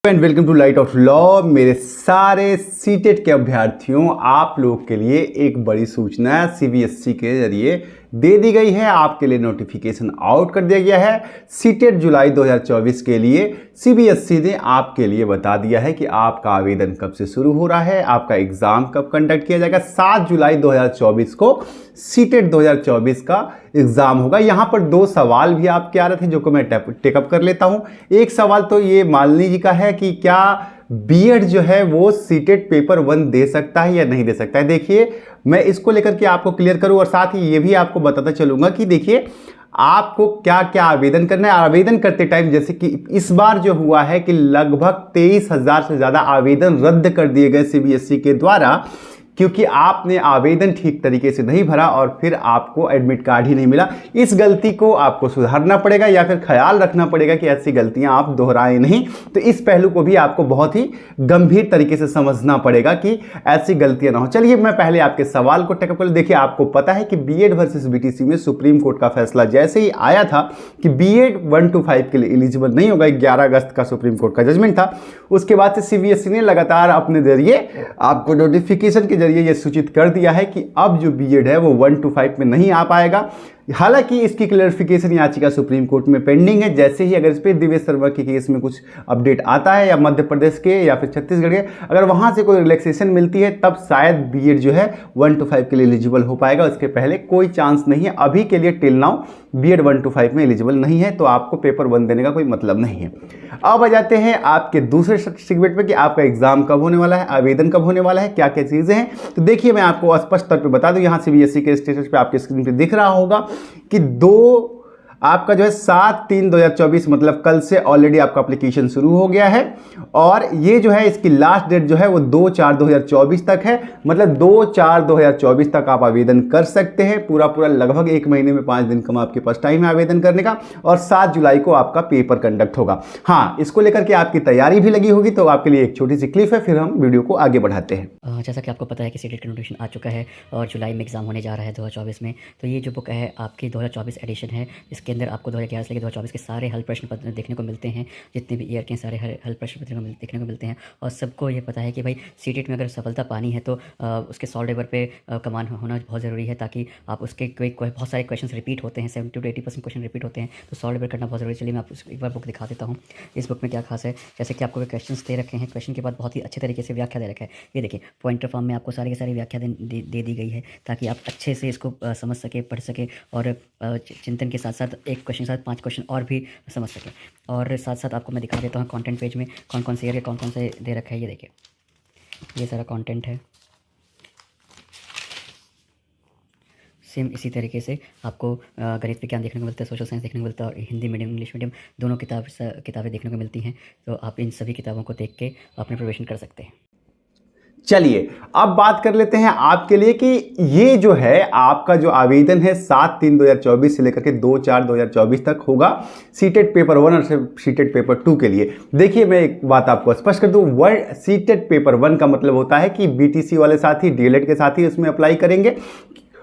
And welcome to light of law. मेरे सारे CTET के अभ्यर्थियों, आप लोग के लिए एक बड़ी सूचना सीबीएसई के जरिए दे दी गई है। आपके लिए नोटिफिकेशन आउट कर दिया गया है। सीटेट जुलाई 2024 के लिए सीबीएसई ने आपके लिए बता दिया है कि आपका आवेदन कब से शुरू हो रहा है, आपका एग्जाम कब कंडक्ट किया जाएगा। 7 जुलाई 2024 को सीटेट 2024 का एग्जाम होगा। यहाँ पर दो सवाल भी आपके आ रहे थे जो कि मैं टेकअप कर लेता हूँ। एक सवाल तो ये मालिनी जी का है कि क्या बीएड जो है वो सीटेट पेपर 1 दे सकता है या नहीं दे सकता है। देखिए, मैं इसको लेकर के आपको क्लियर करूं और साथ ही ये भी आपको बताता चलूंगा कि देखिए आपको क्या क्या आवेदन करना है। आवेदन करते टाइम जैसे कि इस बार जो हुआ है कि लगभग 23,000 से ज़्यादा आवेदन रद्द कर दिए गए सीबीएसई के द्वारा, क्योंकि आपने आवेदन ठीक तरीके से नहीं भरा और फिर आपको एडमिट कार्ड ही नहीं मिला। इस गलती को आपको सुधारना पड़ेगा या फिर ख्याल रखना पड़ेगा कि ऐसी गलतियां आप दोहराएं नहीं। तो इस पहलू को भी आपको बहुत ही गंभीर तरीके से समझना पड़ेगा कि ऐसी गलतियां ना हो। चलिए मैं पहले आपके सवाल को टेकअप कर लूं। देखिए, आपको पता है कि बीएड वर्सेस बीटीसी में सुप्रीम कोर्ट का फैसला जैसे ही आया था कि बीएड 1 to 5 के लिए एलिजिबल नहीं होगा, 11 अगस्त का सुप्रीम कोर्ट का जजमेंट था। उसके बाद से सीबीएसई ने लगातार अपने जरिए आपको नोटिफिकेशन के जरिए यह सूचित कर दिया है कि अब जो बीएड है वो 1 to 5 में नहीं आ पाएगा। हालांकि इसकी क्लैरिफिकेशन याचिका सुप्रीम कोर्ट में पेंडिंग है। जैसे ही अगर इस पर दिवेश शर्मा के केस में कुछ अपडेट आता है या मध्य प्रदेश के या फिर छत्तीसगढ़ के, अगर वहां से कोई रिलैक्सेशन मिलती है तब शायद बीएड जो है 1 to 5 के लिए एलिजिबल हो पाएगा। उसके पहले कोई चांस नहीं है। अभी के लिए टिल नाउ बीएड 1 to 5 में एलिजिबल नहीं है, तो आपको पेपर 1 देने का कोई मतलब नहीं है। अब आ जाते हैं आपके दूसरे सेगमेंट में कि आपका एग्जाम कब होने वाला है, आवेदन कब होने वाला है, क्या क्या चीजें हैं। तो देखिए, मैं आपको स्पष्ट तौर पर बता दूं, यहाँ सीबीएसई के स्टेटस पे आपके स्क्रीन पे दिख रहा होगा कि आपका जो है 7/3/2024 मतलब कल से ऑलरेडी आपका एप्लीकेशन शुरू हो गया है। और ये जो है इसकी लास्ट डेट जो है वो 2/4/2024 तक है। मतलब 2/4/2024 तक आप आवेदन कर सकते हैं। पूरा लगभग 1 महीने में 5 दिन कम आपके पास टाइम है आवेदन करने का। और 7 जुलाई को आपका पेपर कंडक्ट होगा। हाँ, इसको लेकर के आपकी तैयारी भी लगी होगी, तो आपके लिए एक छोटी सी क्लिप है, फिर हम वीडियो को आगे बढ़ाते हैं। जैसा कि आपको पता है कि सीटेट का नोटिफिकेशन आ चुका है और जुलाई में एग्जाम होने जा रहा है 2024 में। तो ये जो बुक है आपकी 2024 एडिशन है। इसके अंदर आपको 2011 से लेकर 2024 के सारे हल प्रश्न पत्र देखने को मिलते हैं। जितने भी ईयर के सारे हल प्रश्न पत्र देखने को मिलते हैं। और सबको ये पता है कि भाई सीटेट में अगर सफलता पानी है तो उसके सॉल्व पेपर पे कमान होना बहुत ज़रूरी है, ताकि आप उसके बहुत सारे क्वेश्चन रिपीट होते हैं, 70 to 80% क्वेश्चन रिपीट होते हैं, तो सॉल्व पेपर करना बहुत ज़रूरी है। चलिए मैं आपको एक बार बुक दिखा देता हूँ। इस बुक में क्या खास है, जैसे कि आपको क्वेश्चन दे रखे हैं, क्वेश्चन के बाद बहुत ही अच्छे तरीके से व्याख्या दे रखा है। ये देखिए, पॉइंटर फॉर्म में आपको सारी की सारी व्याख्या दे दी गई है, ताकि आप अच्छे से इसको समझ सके, पढ़ सके और चिंतन के साथ साथ एक क्वेश्चन के साथ 5 क्वेश्चन और भी समझ सके। और साथ साथ आपको मैं दिखा देता हूँ कंटेंट पेज में कौन कौन से एरिया कौन कौन से दे रखा है। ये देखिए, ये सारा कंटेंट है। सेम इसी तरीके से आपको गणित विज्ञान देखने को मिलता है, सोशल साइंस देखने को मिलता है और हिंदी मीडियम इंग्लिश मीडियम दोनों किताबें देखने को मिलती हैं। तो आप इन सभी किताबों को देख के अपने प्रिपरेशन कर सकते हैं। चलिए अब बात कर लेते हैं आपके लिए कि ये जो है आपका जो आवेदन है 7/3/2024 से लेकर के 2/4/2024 तक होगा सीटेट पेपर 1 और सीटेट पेपर 2 के लिए। देखिए, मैं एक बात आपको स्पष्ट कर दूं, सीटेट पेपर 1 का मतलब होता है कि बीटीसी वाले साथी, डीएलएड के साथी उसमें अप्लाई करेंगे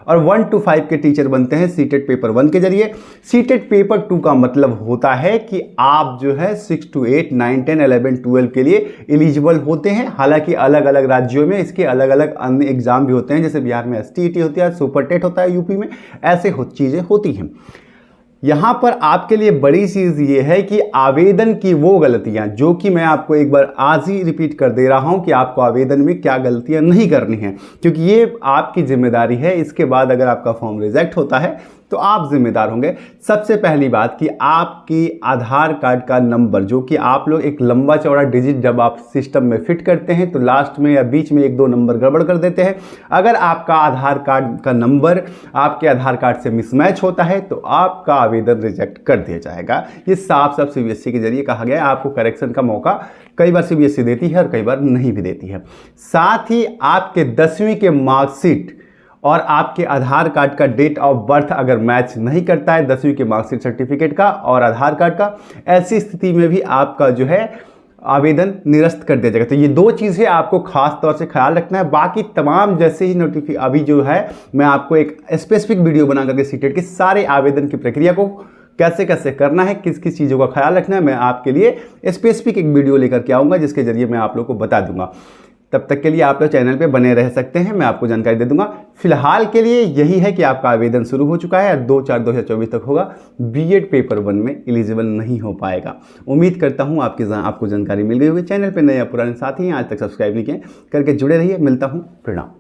और 1 to 5 के टीचर बनते हैं सीटेट पेपर 1 के जरिए। सीटेट पेपर 2 का मतलब होता है कि आप जो है 6 to 8, 9, 10, 11, 12 के लिए एलिजिबल होते हैं। हालांकि अलग अलग राज्यों में इसके अलग अलग अन्य एग्जाम भी होते हैं, जैसे बिहार में एसटीईटी होती है, सुपर टेट होता है, यूपी में ऐसे चीज़ें होती हैं। यहाँ पर आपके लिए बड़ी चीज़ ये है कि आवेदन की वो गलतियाँ, जो कि मैं आपको एक बार आज ही रिपीट कर दे रहा हूँ कि आपको आवेदन में क्या गलतियाँ नहीं करनी हैं, क्योंकि ये आपकी जिम्मेदारी है। इसके बाद अगर आपका फॉर्म रिजेक्ट होता है तो आप जिम्मेदार होंगे। सबसे पहली बात कि आपकी आधार कार्ड का नंबर, जो कि आप लोग एक लंबा चौड़ा डिजिट जब आप सिस्टम में फिट करते हैं तो लास्ट में या बीच में 1-2 नंबर गड़बड़ कर देते हैं। अगर आपका आधार कार्ड का नंबर आपके आधार कार्ड से मिसमैच होता है तो आपका आवेदन रिजेक्ट कर दिया जाएगा। ये साफ सीबीएसई के जरिए कहा गया है। आपको करेक्शन का मौका कई बार सीबीएसई देती है और कई बार नहीं भी देती है। साथ ही आपके 10वीं के मार्कशीट और आपके आधार कार्ड का डेट ऑफ बर्थ अगर मैच नहीं करता है, 10वीं के मार्कशीट सर्टिफिकेट का और आधार कार्ड का, ऐसी स्थिति में भी आपका जो है आवेदन निरस्त कर दिया जाएगा। तो ये 2 चीज़ें आपको खास तौर से ख्याल रखना है। बाकी तमाम जैसे ही अभी जो है मैं आपको एक स्पेसिफिक वीडियो बना करके सीटेट के सारे आवेदन की प्रक्रिया को कैसे कैसे करना है, किस किस चीज़ों का ख्याल रखना है, मैं आपके लिए स्पेसिफिक एक वीडियो लेकर के आऊँगा जिसके जरिए मैं आप लोग को बता दूंगा। तब तक के लिए आप लोग चैनल पे बने रह सकते हैं, मैं आपको जानकारी दे दूंगा। फिलहाल के लिए यही है कि आपका आवेदन शुरू हो चुका है, 2/4/2024 तक होगा। बीएड पेपर 1 में एलिजिबल नहीं हो पाएगा। उम्मीद करता हूं आपको जानकारी मिल गई होगी। चैनल पे नए या पुराने साथी हैं आज तक सब्सक्राइब नहीं किए, करके जुड़े रहिए। मिलता हूं, प्रणाम।